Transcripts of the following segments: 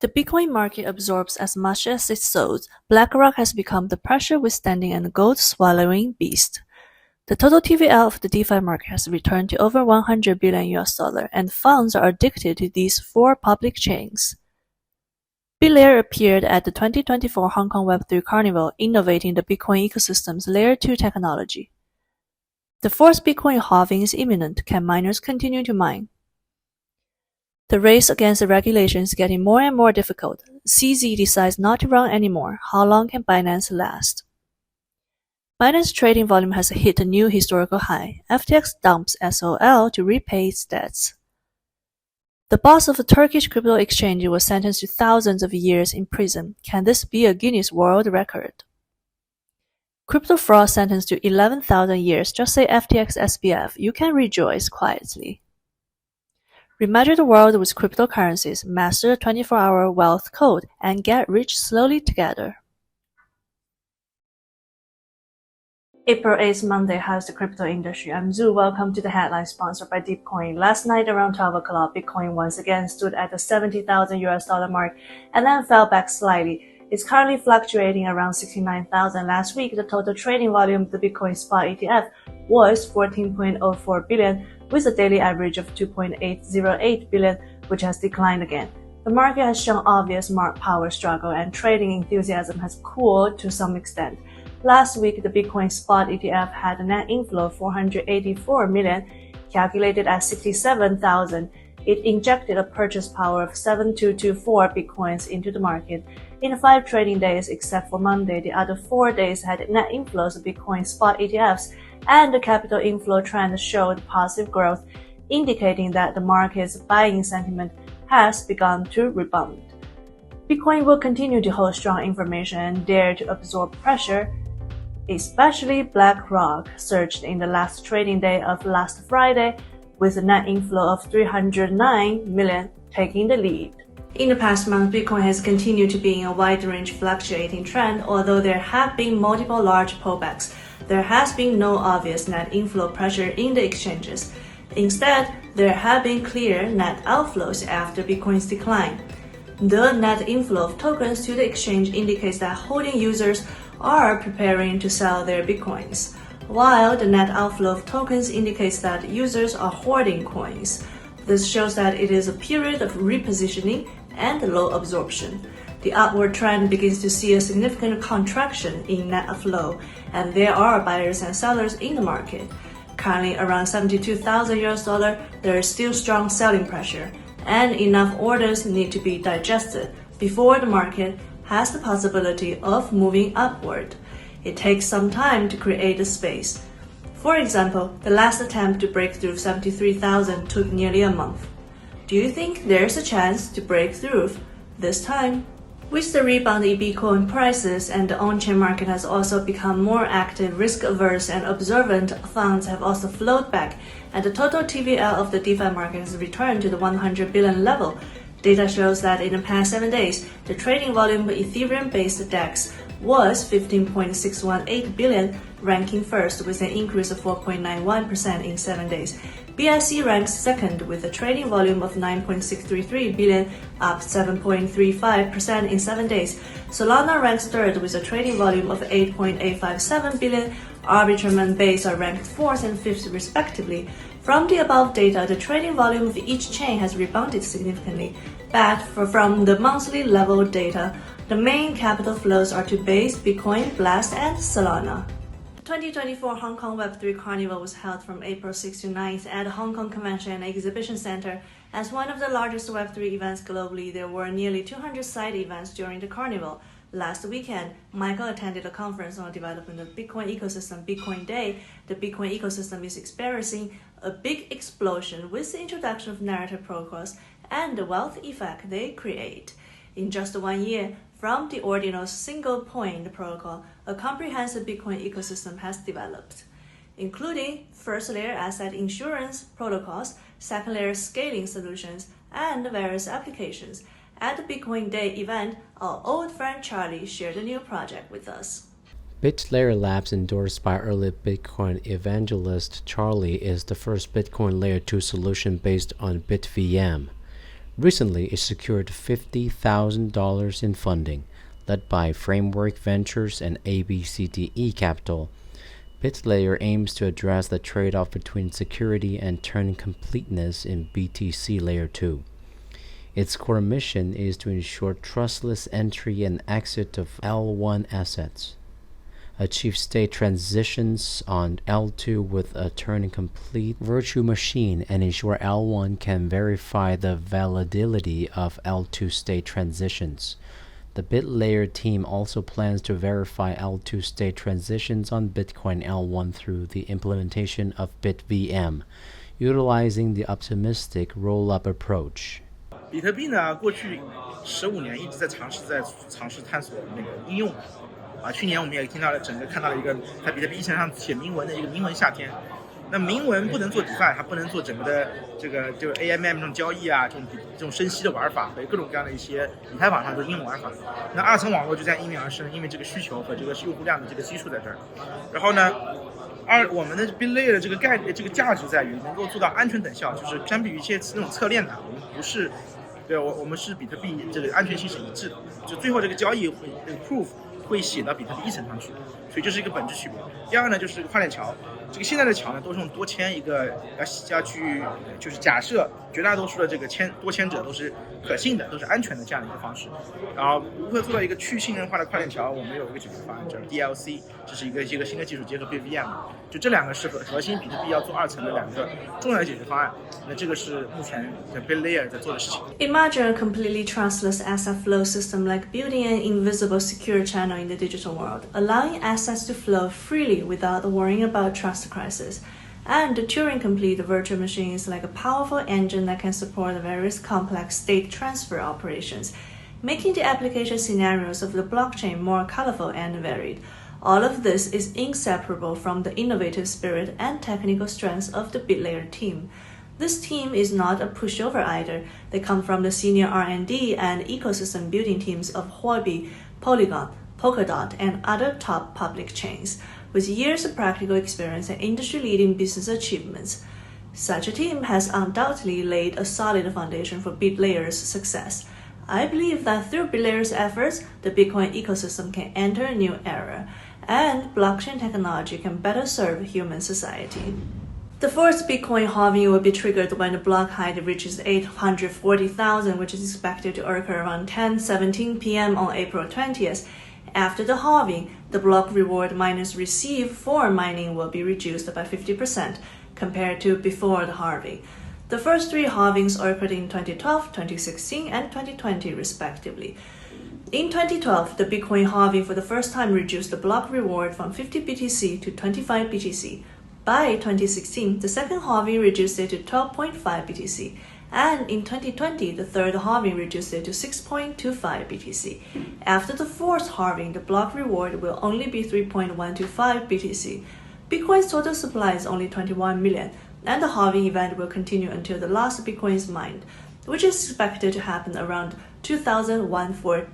The Bitcoin market absorbs as much as it sows. BlackRock has become the pressure-withstanding and gold-swallowing beast. The total TVL of the DeFi market has returned to over $100 billion, and funds are addicted to these four public chains. BitLayer appeared at the 2024 Hong Kong Web3 Carnival, innovating the Bitcoin ecosystem's Layer 2 technology. The fourth Bitcoin halving is imminent. Can miners continue to mine? The race against the regulation is getting more and more difficult. CZ decides not to run anymore. How long can Binance last? Binance trading volume has hit a new historical high. FTX dumps SOL to repay its debts. The boss of a Turkish crypto exchange was sentenced to thousands of years in prison. Can this be a Guinness World Record? Crypto fraud sentenced to 11,000 years. Just say FTX SBF. You can rejoice quietly. Remeasure the world with cryptocurrencies, master the 24-hour wealth code, and get rich slowly together. April 8th, Monday, how's the crypto industry? I'm Zhu. Welcome to the headline sponsored by DeepCoin. Last night around 12 o'clock, Bitcoin once again stood at the $70,000 mark and then fell back slightly. It's currently fluctuating around 69,000. Last week, the total trading volume of the Bitcoin spot ETF was 14.04 billion, with a daily average of 2.808 billion, which has declined again. The market has shown obvious power struggle and trading enthusiasm has cooled to some extent. Last week, the Bitcoin spot ETF had a net inflow of 484 million, calculated at 67,000. It injected a purchase power of 7224 Bitcoins into the market. In 5 trading days, except for Monday, the other 4 days had net inflows of Bitcoin spot ETFs, and the capital inflow trend showed positive growth, indicating that the market's buying sentiment has begun to rebound. Bitcoin will continue to hold strong information and dare to absorb pressure. Especially BlackRock surged in the last trading day of last Friday, with a net inflow of 309 million taking the lead. In the past month, Bitcoin has continued to be in a wide-range fluctuating trend. Although there have been multiple large pullbacks, there has been no obvious net inflow pressure in the exchanges. Instead, there have been clear net outflows after Bitcoin's decline. The net inflow of tokens to the exchange indicates that holding users are preparing to sell their Bitcoins, while the net outflow of tokens indicates that users are hoarding coins. This shows that it is a period of repositioning and low absorption. The upward trend begins to see a significant contraction in net flow, and there are buyers and sellers in the market. Currently around $72,000, there is still strong selling pressure, and enough orders need to be digested before the market has the possibility of moving upward. It takes some time to create a space. For example, the last attempt to break through 73,000 took nearly a month. Do you think there's a chance to break through this time? With the rebound in Bitcoin prices and the on-chain market has also become more active, risk-averse and observant funds have also flowed back, and the total TVL of the DeFi market has returned to the 100 billion level. Data shows that in the past 7 days, the trading volume of Ethereum-based DEX was 15.618 billion, ranking first with an increase of 4.91% in 7 days. BSC ranks second with a trading volume of 9.633 billion, up 7.35% in 7 days. Solana ranks third with a trading volume of 8.857 billion. Arbitrum and Base are ranked fourth and fifth respectively. From the above data, the trading volume of each chain has rebounded significantly. But from the monthly level data, the main capital flows are to Base, Bitcoin, Blast, and Solana. The 2024 Hong Kong Web3 Carnival was held from April 6 to 9th at the Hong Kong Convention and Exhibition Center. As one of the largest Web3 events globally, there were nearly 200 side events during the carnival. Last weekend, Michael attended a conference on the development of Bitcoin ecosystem, Bitcoin Day. The Bitcoin ecosystem is experiencing a big explosion with the introduction of narrative protocols and the wealth effect they create. In just 1 year, from the ordinal single point protocol, a comprehensive Bitcoin ecosystem has developed, including first layer asset insurance protocols, second layer scaling solutions, and various applications. At the Bitcoin Day event, our old friend Charlie shared a new project with us. BitLayer Labs, endorsed by early Bitcoin evangelist Charlie, is the first Bitcoin Layer 2 solution based on BitVM. Recently, it secured $50,000 in funding, led by Framework Ventures and ABCDE Capital. BitLayer aims to address the trade-off between security and turn completeness in BTC Layer 2. Its core mission is to ensure trustless entry and exit of L1 assets, achieve state transitions on L2 with a Turing-complete virtual machine, and ensure L1 can verify the validity of L2 state transitions. The BitLayer team also plans to verify L2 state transitions on Bitcoin L1 through the implementation of BitVM, utilizing the optimistic roll-up approach. 比特币呢，过去15年一直在尝试探索那个应用。去年我们也看到了一个在比特币议程上写铭文的一个铭文夏天。那铭文不能做 DeFi， 它不能做整个的这个就是 AMM 这种交易啊，这种生息的玩法和各种各样的一些以太坊上的应用玩法。那二层网络就这样应运而生，因为这个需求和这个用户量的这个基数在这儿。然后呢，我们的 BitLayer 的这个价值在于能够做到安全等效，就是相比于一些那种侧链的，我们不是。对，我们是比特币这个安全性是一致的，就最后这个交易proof 会写到比特币议程上去，所以这是一个本质区别。第二个呢，就是这个跨链桥，这个现在的桥呢都是用多签一个要去，就是假设绝大多数的这个多签者都是可信的，都是安全的这样的一个方式。然后如何做到一个去信任化的跨链桥，我们有一个解决方案叫 DLC， 这是一个新的技术结合 BitVM， 就这两个是核心比特币要做2层的两个重要的解决方案。那这个是目前的 BitLayer 在做的事情。Imagine a completely trustless asset flow system like building an invisible secure channel in the digital world, allowing assets to flow freely without worrying about trust crisis. And the Turing-complete virtual machine is like a powerful engine that can support various complex state transfer operations, making the application scenarios of the blockchain more colorful and varied. All of this is inseparable from the innovative spirit and technical strengths of the BitLayer team. This team is not a pushover either. They come from the senior R&D and ecosystem building teams of Huobi, Polygon, Polkadot, and other top public chains, with years of practical experience and industry-leading business achievements. Such a team has undoubtedly laid a solid foundation for BitLayer's success. I believe that through BitLayer's efforts, the Bitcoin ecosystem can enter a new era, and blockchain technology can better serve human society. The fourth Bitcoin halving will be triggered when the block height reaches 840,000, which is expected to occur around 10:17 p.m. on April 20th. After the halving, the block reward miners receive for mining will be reduced by 50% compared to before the halving. The first 3 halvings occurred in 2012, 2016, and 2020 respectively. In 2012, the Bitcoin halving for the first time reduced the block reward from 50 BTC to 25 BTC. By 2016, the second halving reduced it to 12.5 BTC, and in 2020, the third halving reduced it to 6.25 BTC. After the fourth halving, the block reward will only be 3.125 BTC. Bitcoin's total supply is only 21 million, and the halving event will continue until the last Bitcoin is mined, which is expected to happen around 2140.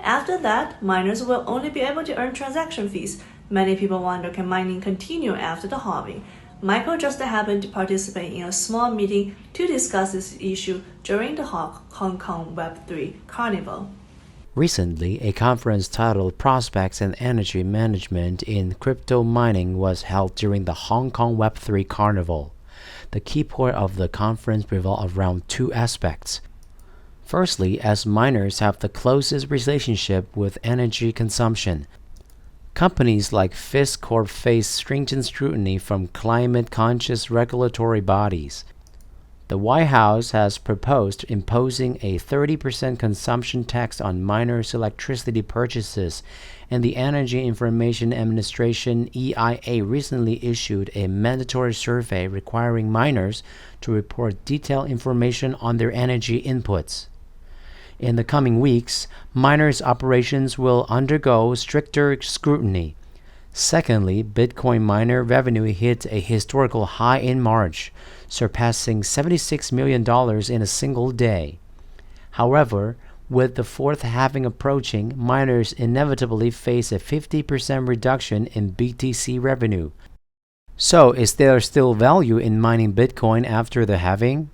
After that, miners will only be able to earn transaction fees. Many people wonder, can mining continue after the halving? Michael just happened to participate in a small meeting to discuss this issue during the Hong Kong Web3 Carnival. Recently, a conference titled Prospects and Energy Management in Crypto Mining was held during the Hong Kong Web3 Carnival. The key point of the conference revolved around 2 aspects. Firstly, as miners have the closest relationship with energy consumption, companies like Fisk Corp face stringent scrutiny from climate-conscious regulatory bodies. The White House has proposed imposing a 30% consumption tax on miners' electricity purchases, and the Energy Information Administration (EIA) recently issued a mandatory survey requiring miners to report detailed information on their energy inputs. In the coming weeks, miners' operations will undergo stricter scrutiny. Secondly, Bitcoin miner revenue hit a historical high in March, surpassing $76 million in a single day. However, with the fourth halving approaching, miners inevitably face a 50% reduction in BTC revenue. So, is there still value in mining Bitcoin after the halving?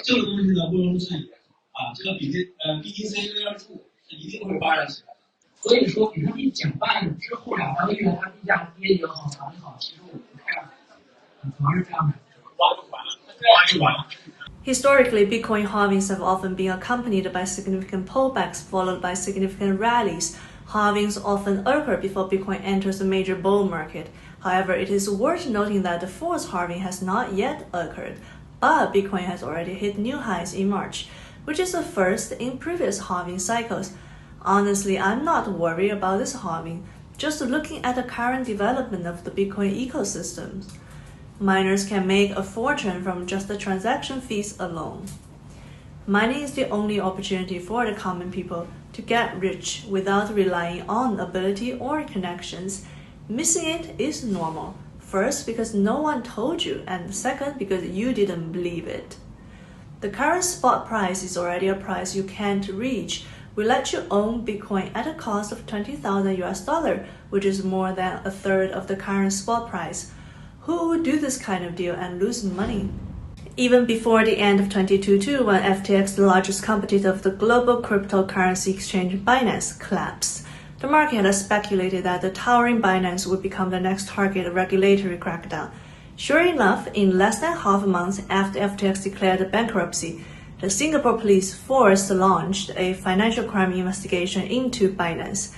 这个东西呢，毋庸置疑啊，这个BTC 612是一定会发展起来的。所以说，比特币减半之后2-3个月，它币价跌也好，涨也好，其实我不看，主要是这样的，挖就完了。Historically, Bitcoin halvings have often been accompanied by significant pullbacks followed by significant rallies. Halvings often occur before Bitcoin enters a major bull market. However, it is worth noting that the fourth halving has not yet occurred, but Bitcoin has already hit new highs in March, which is the first in previous halving cycles. Honestly, I'm not worried about this halving, just looking at the current development of the Bitcoin ecosystem. Miners can make a fortune from just the transaction fees alone. Mining is the only opportunity for the common people to get rich without relying on ability or connections. Missing it is normal. First, because no one told you, and second, because you didn't believe it. The current spot price is already a price you can't reach. We let you own Bitcoin at a cost of $20,000, which is more than a third of the current spot price. Who would do this kind of deal and lose money? Even before the end of 2022, when FTX, the largest competitor of the global cryptocurrency exchange Binance, collapsed, the market had speculated that the towering Binance would become the next target of regulatory crackdown. Sure enough, in less than half a month after FTX declared bankruptcy, the Singapore police force launched a financial crime investigation into Binance.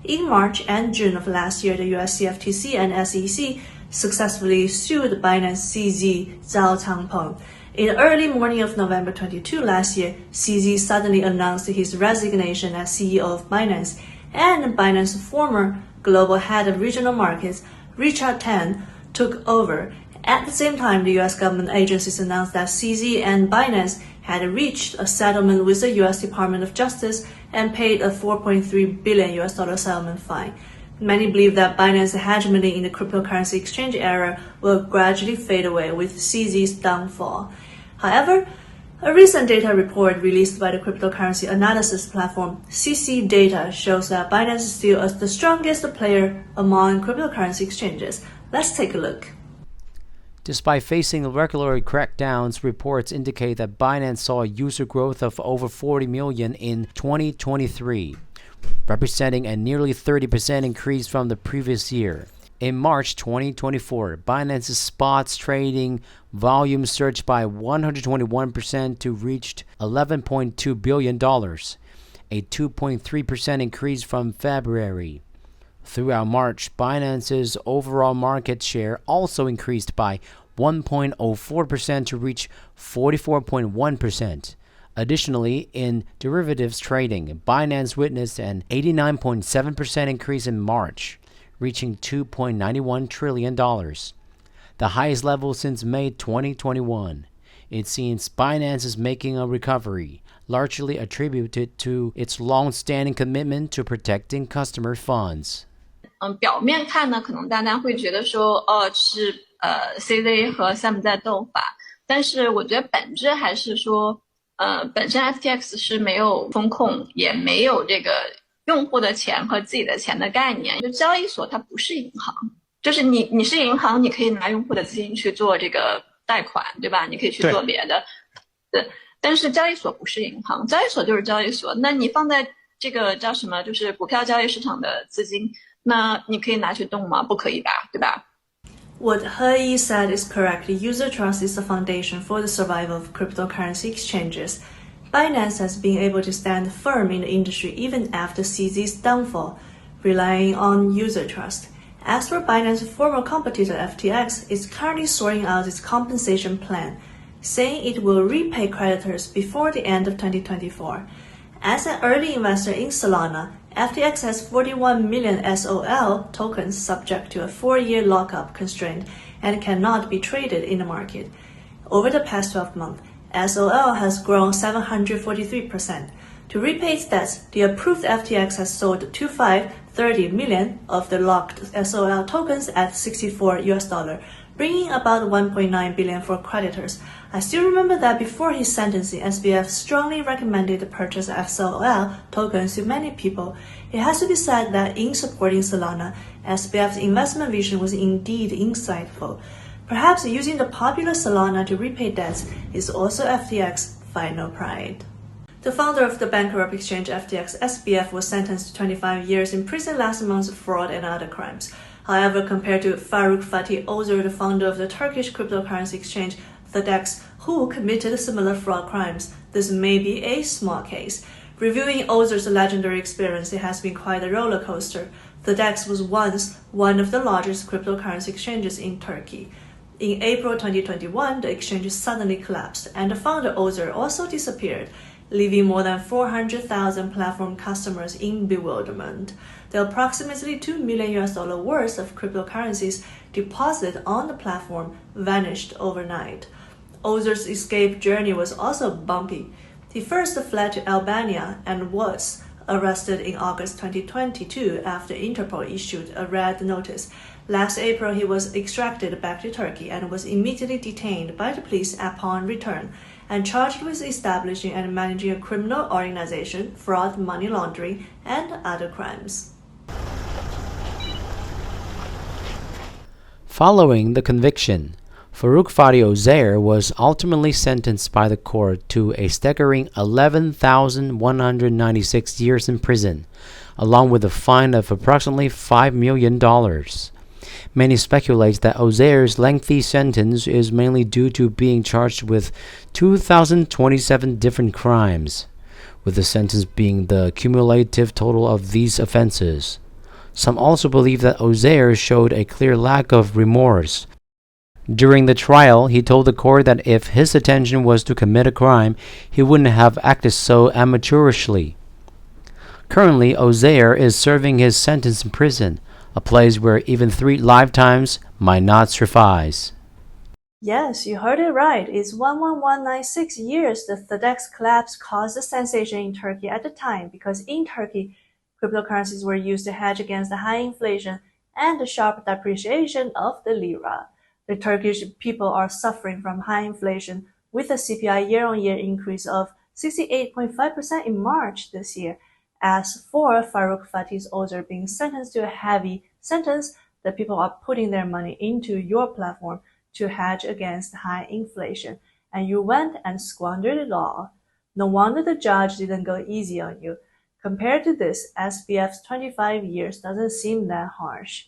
In March and June of last year, the US CFTC and SEC successfully sued Binance CZ Zhao Changpeng. In the early morning of November 22 last year, CZ suddenly announced his resignation as CEO of Binance, and Binance's former global head of regional markets, Richard Tan, took over. At the same time, the US government agencies announced that CZ and Binance had reached a settlement with the US Department of Justice and paid a $4.3 billion settlement fine. Many believe that Binance's hegemony in the cryptocurrency exchange era will gradually fade away with CZ's downfall. However, a recent data report released by the cryptocurrency analysis platform CC Data shows that Binance is still the strongest player among cryptocurrency exchanges. Let's take a look. Despite facing regulatory crackdowns, reports indicate that Binance saw a user growth of over 40 million in 2023. Representing a nearly 30% increase from the previous year. In March 2024, Binance's spots trading volume surged by 121% to reach $11.2 billion, a 2.3% increase from February. Throughout March, Binance's overall market share also increased by 1.04% to reach 44.1%. Additionally, in derivatives trading, Binance witnessed an 89.7% increase in March, reaching $2.91 trillion, the highest level since May 2021. It seems Binance is making a recovery, largely attributed to its long-standing commitment to protecting customer funds. 表面看呢，可能大家会觉得说，是CZ 和 Sam 在斗法，但是我觉得本质还是说。本身 FTX 是没有风控，也没有这个用户的钱和自己的钱的概念。就交易所它不是银行，就是你是银行，你可以拿用户的资金去做这个贷款，对吧？你可以去做别的，对。但是交易所不是银行，交易所就是交易所。那你放在这个叫什么？就是股票交易市场的资金，那你可以拿去动吗？不可以吧，对吧？ What He said is correct. User trust is the foundation for the survival of cryptocurrency exchanges. Binance has been able to stand firm in the industry even after CZ's downfall, relying on user trust. As for Binance's former competitor FTX, is currently sorting out its compensation plan, saying it will repay creditors before the end of 2024. As an early investor in Solana, FTX has 41 million SOL tokens subject to a 4-year lockup constraint and cannot be traded in the market. Over the past 12 months, SOL has grown 743%. To repay its debts, the approved FTX has sold 30 million of the locked SOL tokens at $64, bringing about 1.9 billion for creditors. I still remember that before his sentencing, SBF strongly recommended the purchase of SOL tokens to many people. It has to be said that in supporting Solana, SBF's investment vision was indeed insightful. Perhaps using the popular Solana to repay debts is also FTX's final pride. The founder of the bankrupt exchange FTX SBF was sentenced to 25 years in prison last month for fraud and other crimes. However, compared to Faruk Fatih Ozer, the founder of the Turkish cryptocurrency exchange THEDEX, who committed similar fraud crimes, this may be a small case. Reviewing Ozer's legendary experience, it has been quite a roller coaster. THEDEX was once one of the largest cryptocurrency exchanges in Turkey. In April 2021, the exchange suddenly collapsed, and the founder Ozer also disappeared, leaving more than 400,000 platform customers in bewilderment. The approximately $2 million worth of cryptocurrencies deposited on the platform vanished overnight. Ozer's escape journey was also bumpy. He first fled to Albania and was arrested in August 2022 after Interpol issued a red notice. Last April, he was extracted back to Turkey and was immediately detained by the police upon return and charged with establishing and managing a criminal organization, fraud, money laundering, and other crimes. Following the conviction, Faruk Fatih Ozer was ultimately sentenced by the court to a staggering 11,196 years in prison, along with a fine of approximately $5 million. Many speculate that Ozer's lengthy sentence is mainly due to being charged with 2,027 different crimes, with the sentence being the cumulative total of these offenses. Some also believe that Ozer showed a clear lack of remorse. During the trial, he told the court that if his intention was to commit a crime, he wouldn't have acted so amateurishly. Currently, Ozer is serving his sentence in prison, a place where even 3 lifetimes might not suffice. Yes, you heard it right. It's 11196 years. The THEDEX collapse caused a sensation in Turkey at the time because in Turkey, cryptocurrencies were used to hedge against the high inflation and the sharp depreciation of the lira. The Turkish people are suffering from high inflation with a CPI year-on-year increase of 68.5% in March this year. As for Faruk Fatih Ozer being sentenced to a heavy sentence, the people are putting their money into your platform to hedge against high inflation, and you went and squandered it all. No wonder the judge didn't go easy on you. Compared to this, SBF's 25 years doesn't seem that harsh.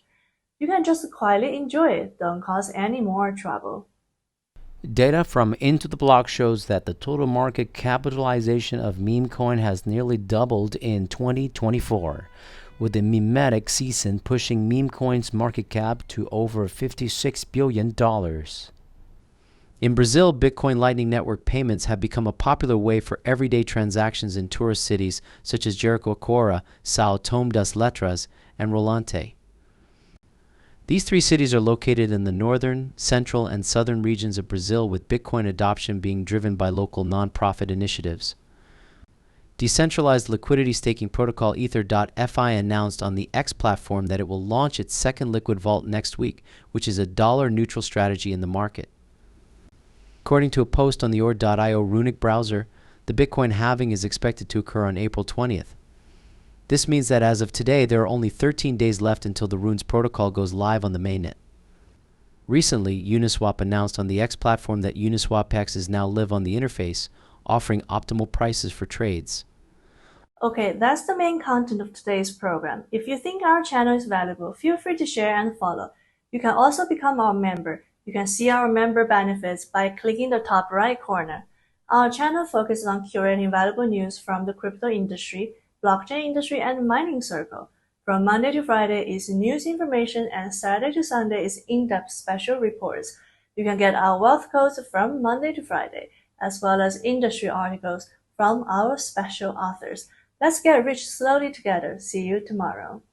You can just quietly enjoy it, don't cause any more trouble. Data from Into the Block shows that the total market capitalization of meme coin has nearly doubled in 2024, with the memetic season pushing meme coin's market cap to over $56 billion. In Brazil, Bitcoin Lightning Network payments have become a popular way for everyday transactions in tourist cities such as Jericoacoara, São Tomé das Letras, and Rolante. These 3 cities are located in the northern, central, and southern regions of Brazil, with Bitcoin adoption being driven by local nonprofit initiatives. Decentralized liquidity staking protocol Ether.fi announced on the X platform that it will launch its second liquid vault next week, which is a dollar-neutral strategy in the market. According to a post on the Ord.io Runic browser, the Bitcoin halving is expected to occur on April 20th. This means that as of today, there are only 13 days left until the Runes protocol goes live on the mainnet. Recently, Uniswap announced on the X platform that UniswapX is now live on the interface, offering optimal prices for trades. Okay, that's the main content of today's program. If you think our channel is valuable, feel free to share and follow. You can also become our member. You can see our member benefits by clicking the top right corner. Our channel focuses on curating valuable news from the crypto industry, blockchain industry, and mining circle. From Monday to Friday is news information, and Saturday to Sunday is in-depth special reports. You can get our wealth codes from Monday to Friday, as well as industry articles from our special authors. Let's get rich slowly together. See you tomorrow.